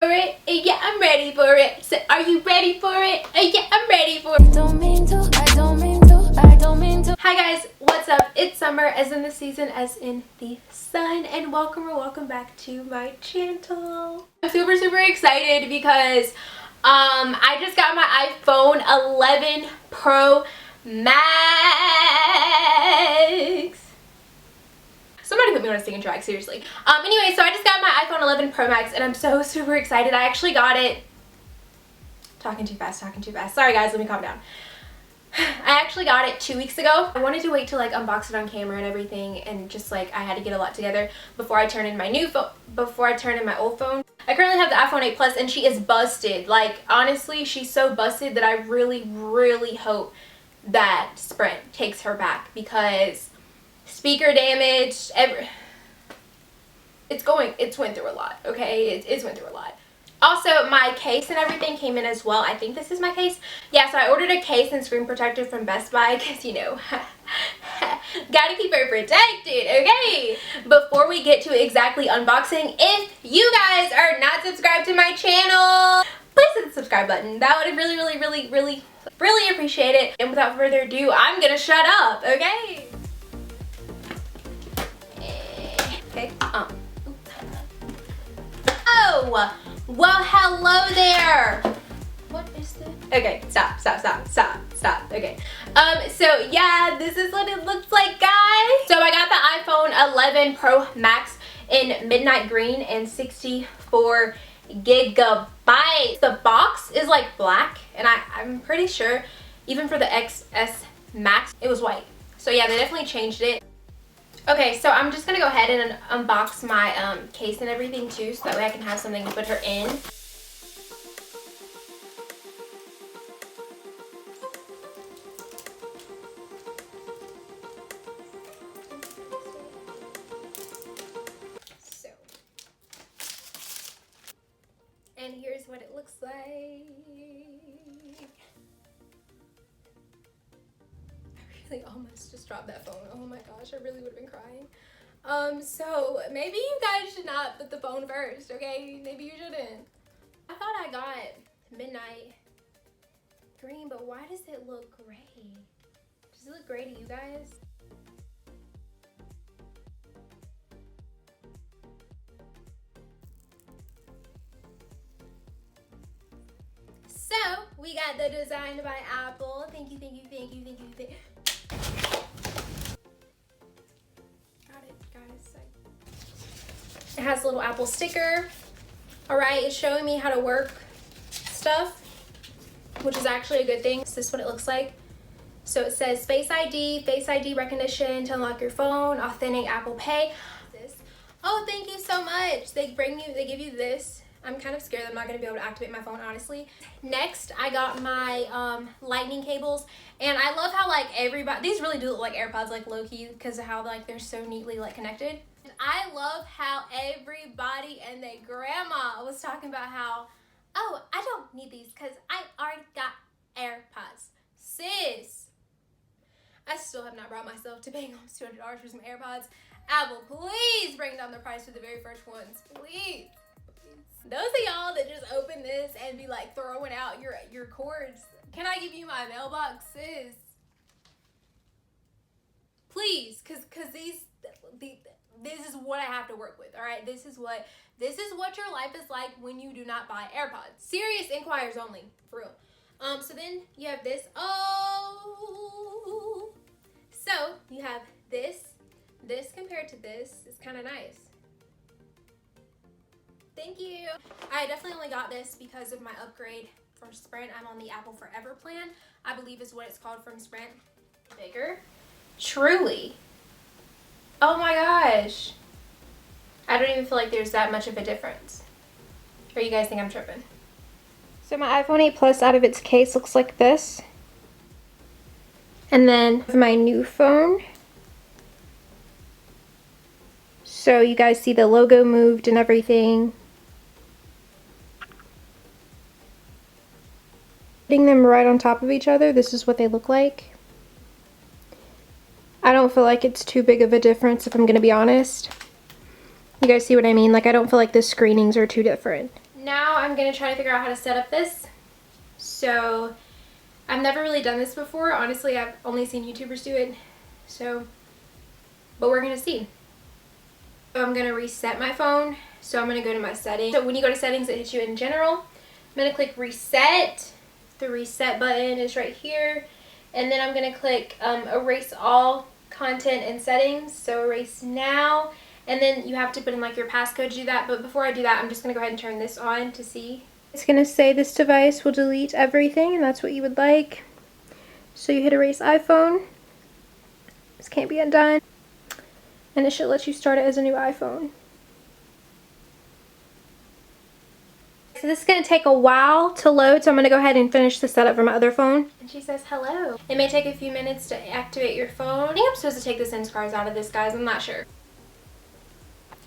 For it? Yeah, I'm ready for it. So are you ready for it? Yeah, I'm ready for it. Hi guys, what's up? It's summer, as in the season, as in the sun, and welcome back to my channel. I'm super excited because I just got my iPhone 11 Pro Max. Somebody put me on a singing track, seriously. Anyway, so I just got my iPhone 11 Pro Max and I'm so super excited. I actually got it... Talking too fast. Sorry guys, let me calm down. I actually got it 2 weeks ago. I wanted to wait to like unbox it on camera and everything, and just like I had to get a lot together before I turn in my new phone, before I turn in my old phone. I currently have the iPhone 8 Plus and she is busted. Like honestly, she's so busted that I really hope that Sprint takes her back, because speaker damage, it's went through a lot, okay? It's went through a lot. Also, my case and everything came in as well. I think this is my case. Yeah, so I ordered a case and screen protector from Best Buy because, you know, gotta keep her protected, okay? Before we get to exactly unboxing, if you guys are not subscribed to my channel, please hit the subscribe button. That would really appreciate it. And without further ado, I'm gonna shut up, okay? Okay, Oh! Well, hello there! What is this? Okay, stop. Okay. So yeah, this is what it looks like, guys. So I got the iPhone 11 Pro Max in midnight green and 64 gigabytes. The box is like black, and I'm pretty sure even for the XS Max, it was white. So yeah, they definitely changed it. Okay, so I'm just gonna go ahead and unbox my case and everything too, so that way I can have something to put her in. So, and here's what it looks like. I almost just dropped that phone. Oh my gosh, I really would have been crying. So maybe you guys should not put the phone first, okay? Maybe you shouldn't. I thought I got midnight green, but why does it look gray? Does it look gray to you guys? So we got the Designed by Apple. Thank you. Got it, guys. It has a little Apple sticker. Alright, it's showing me how to work stuff, which is actually a good thing. This is what it looks like. So it says Face ID recognition to unlock your phone, authentic Apple Pay. Oh, thank you so much. They give you this. I'm kind of scared that I'm not going to be able to activate my phone, honestly. Next, I got my lightning cables, and I love how like everybody, these really do look like AirPods, like low-key, because of how like they're so neatly like connected. And I love how everybody and their grandma was talking about how, oh, I don't need these because I already got AirPods. Sis, I still have not brought myself to paying almost $200 for some AirPods. Apple, please bring down the price for the very first ones, please. Those of y'all that just open this and be like throwing out your cords, can I give you my mailbox, sis? Please, cause this is what I have to work with. All right, this is what your life is like when you do not buy AirPods. Serious inquiries only, for real. So then you have this. Oh, so you have this. This compared to this is kind of nice. Thank you. I definitely only got this because of my upgrade from Sprint. I'm on the Apple Forever plan, I believe is what it's called from Sprint. Bigger. Truly. Oh my gosh. I don't even feel like there's that much of a difference. Or you guys think I'm tripping? So my iPhone 8 Plus out of its case looks like this. And then my new phone. So you guys see the logo moved and everything. Putting them right on top of each other, this is what they look like. I don't feel like it's too big of a difference, if I'm gonna be honest. You guys see what I mean? Like, I don't feel like the screenings are too different. Now I'm going to try to figure out how to set up this. So I've never really done this before. Honestly, I've only seen YouTubers do it. But we're going to see. So I'm going to reset my phone. So I'm going to go to my settings. So when you go to settings, it hits you in general. I'm going to click reset. The reset button is right here. And then I'm going to click erase all content and settings. So erase now. And then you have to put in like your passcode to do that. But before I do that, I'm just going to go ahead and turn this on to see. It's going to say this device will delete everything, and that's what you would like. So you hit erase iPhone. This can't be undone. And it should let you start it as a new iPhone. So this is going to take a while to load, so I'm going to go ahead and finish the setup for my other phone. And she says hello. It may take a few minutes to activate your phone. I think I'm supposed to take the SIM cards out of this, guys. I'm not sure.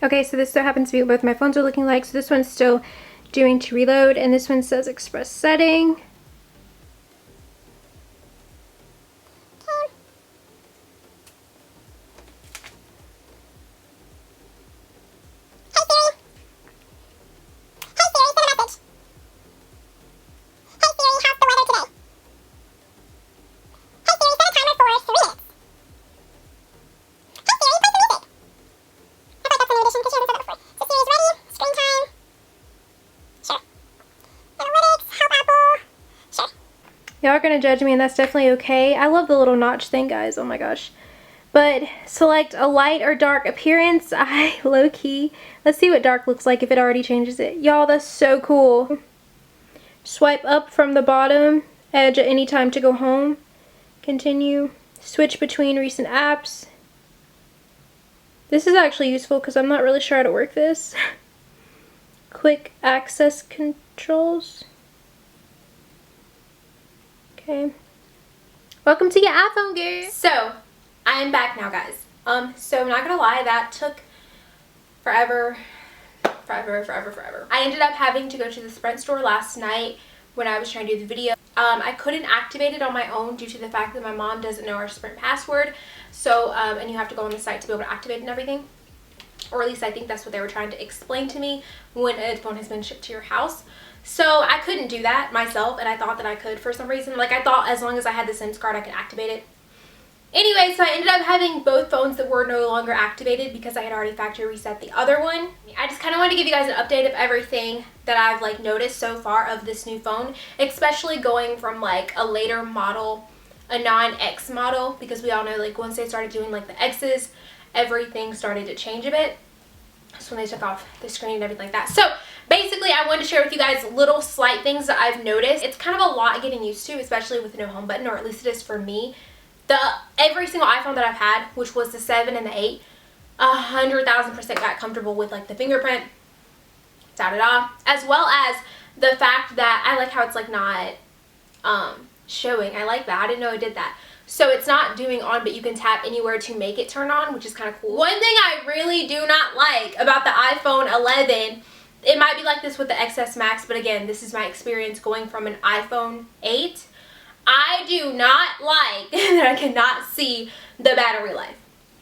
Okay, so this so happens to be what both my phones are looking like. So this one's still doing to reload, and this one says express setting. Y'all are going to judge me, and that's definitely okay. I love the little notch thing, guys. Oh my gosh. But select a light or dark appearance. I low-key. Let's see what dark looks like if it already changes it. Y'all, that's so cool. Swipe up from the bottom edge at any time to go home. Continue. Switch between recent apps. This is actually useful because I'm not really sure how to work this. Quick access controls. Okay. Welcome to your iPhone, girl. So, I'm back now, guys. So I'm not gonna lie, that took forever. I ended up having to go to the Sprint store last night when I was trying to do the video. I couldn't activate it on my own due to the fact that my mom doesn't know our Sprint password. So, and you have to go on the site to be able to activate it and everything. Or at least I think that's what they were trying to explain to me when a phone has been shipped to your house. So I couldn't do that myself, and I thought that I could for some reason. Like, I thought as long as I had the SIM card, I could activate it. Anyway, so I ended up having both phones that were no longer activated because I had already factory reset the other one. I just kind of wanted to give you guys an update of everything that I've like noticed so far of this new phone, especially going from like a later model, a non-X model, because we all know like once they started doing like the X's, everything started to change a bit. That's when they took off the screen and everything like that. So basically, I wanted to share with you guys little slight things that I've noticed. It's kind of a lot getting used to, especially with the no home button, or at least it is for me. Every single iPhone that I've had, which was the 7 and the 8, 100,000% got comfortable with like the fingerprint, da-da-da, as well as the fact that I like how it's like not showing. I like that. I didn't know it did that. So it's not doing on, but you can tap anywhere to make it turn on, which is kind of cool. One thing I really do not like about the iPhone 11, it might be like this with the XS Max, but again, this is my experience going from an iPhone 8. I do not like that I cannot see the battery life.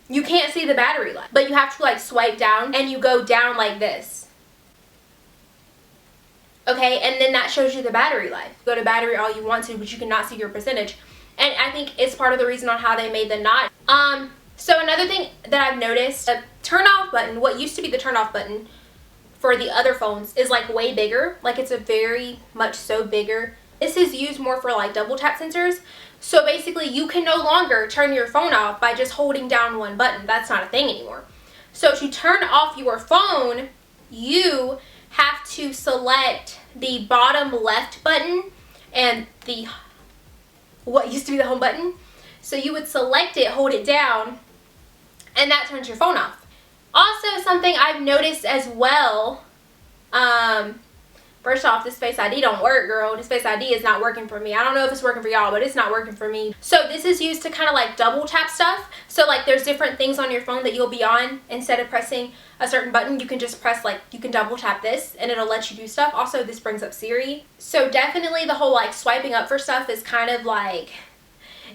You can't see the battery life, but you have to like swipe down and you go down like this. Okay, and then that shows you the battery life. Go to battery all you want to, but you cannot see your percentage. And I think it's part of the reason on how they made the knot. So another thing that I've noticed, the turn off button, what used to be the turn off button for the other phones is like way bigger. Like it's a very much so bigger. This is used more for like double tap sensors. So basically you can no longer turn your phone off by just holding down one button. That's not a thing anymore. So to turn off your phone, you have to select the bottom left button and the what used to be the home button. So you would select it, hold it down, and that turns your phone off. Also, something I've noticed as well, first off, this Face ID don't work, girl. This Face ID is not working for me. I don't know if it's working for y'all, but it's not working for me. So this is used to kind of like double tap stuff. So like there's different things on your phone that you'll be on. Instead of pressing a certain button, you can just press like, you can double tap this and it'll let you do stuff. Also, this brings up Siri. So definitely the whole like swiping up for stuff is kind of like,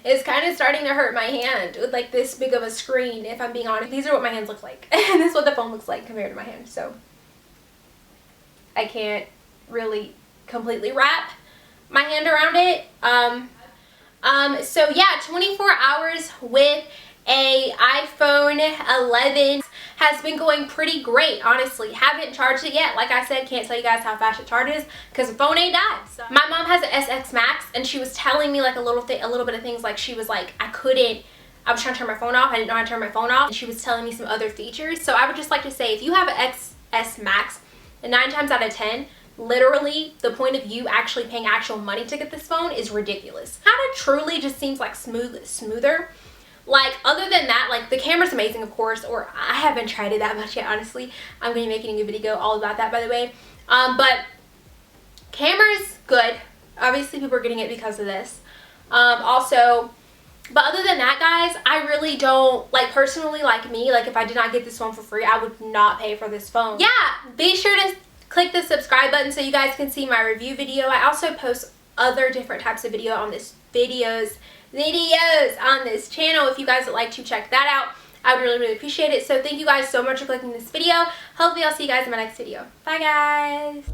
it's kind of starting to hurt my hand with like this big of a screen, if I'm being honest. These are what my hands look like. And this is what the phone looks like compared to my hand. So I can't really completely wrap my hand around it. So yeah, 24 hours with a iPhone 11 has been going pretty great, honestly. Haven't charged it yet. Like I said, can't tell you guys how fast it charges because the phone ain't died. So my mom has an SX Max, and she was telling me like a little bit of things. Like she was like, I was trying to turn my phone off. I didn't know how to turn my phone off. And she was telling me some other features. So I would just like to say, if you have an XS Max, 9 times out of 10, literally the point of you actually paying actual money to get this phone is ridiculous. Kind of truly just seems like smoother. Like, other than that, like, the camera's amazing, of course, or I haven't tried it that much yet, honestly. I'm going to be making a video all about that, by the way. But camera's good. Obviously, people are getting it because of this. Also, but other than that, guys, I really don't, like, personally, like me, like, if I did not get this phone for free, I would not pay for this phone. Yeah, be sure to click the subscribe button so you guys can see my review video. I also post other different types of videos on this channel. If you guys would like to check that out, I would really appreciate it. So thank you guys so much for clicking this video. Hopefully I'll see you guys in my next video. Bye guys.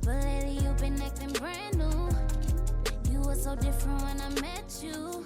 But lately you've been acting brand new. You were so different when I met you.